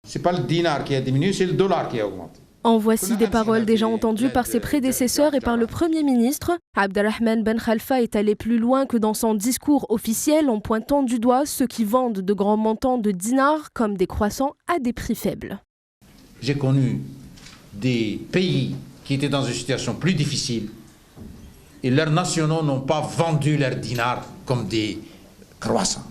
Ce n'est pas le dinar qui a diminué, c'est le dollar qui a augmenté. En voici des paroles déjà entendues par ses prédécesseurs et par le Premier ministre. Abdelrahman Ben Khalfa est allé plus loin que dans son discours officiel en pointant du doigt ceux qui vendent de grands montants de dinars comme des croissants à des prix faibles. J'ai connu des pays qui étaient dans une situation plus difficile et leurs nationaux n'ont pas vendu leurs dinars comme des croissants.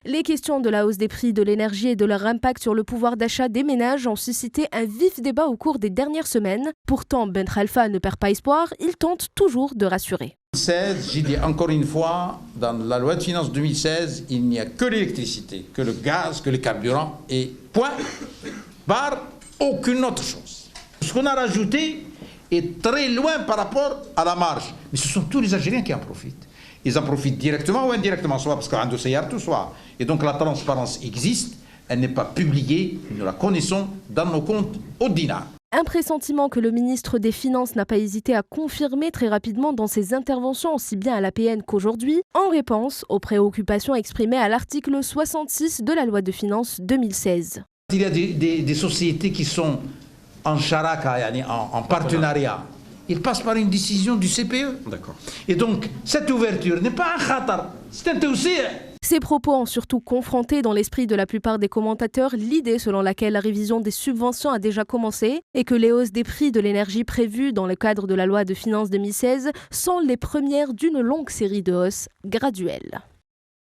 Les questions de la hausse des prix de l'énergie et de leur impact sur le pouvoir d'achat des ménages ont suscité un vif débat au cours des dernières semaines. Pourtant, Ben Khalfa ne perd pas espoir, il tente toujours de rassurer. J'ai dit encore une fois, dans la loi de finances 2016, il n'y a que l'électricité, que le gaz, que les carburants et point, barre, aucune autre chose. Ce qu'on a rajouté est très loin par rapport à la marge. Mais ce sont tous les Algériens qui en profitent. Ils en profitent directement ou indirectement, soit parce qu'un dossier tout soit. Et donc la transparence existe, elle n'est pas publiée, nous la connaissons dans nos comptes au dinar. Un pressentiment que le ministre des Finances n'a pas hésité à confirmer très rapidement dans ses interventions, aussi bien à l'APN qu'aujourd'hui, en réponse aux préoccupations exprimées à l'article 66 de la loi de finances 2016. Il y a des sociétés qui sont en charaka, en partenariat. Ils passent par une décision du CPE. D'accord. Et donc, cette ouverture n'est pas un khatar, c'est un tawsi'. Ces propos ont surtout confronté dans l'esprit de la plupart des commentateurs l'idée selon laquelle la révision des subventions a déjà commencé et que les hausses des prix de l'énergie prévues dans le cadre de la loi de finances 2016 sont les premières d'une longue série de hausses graduelles.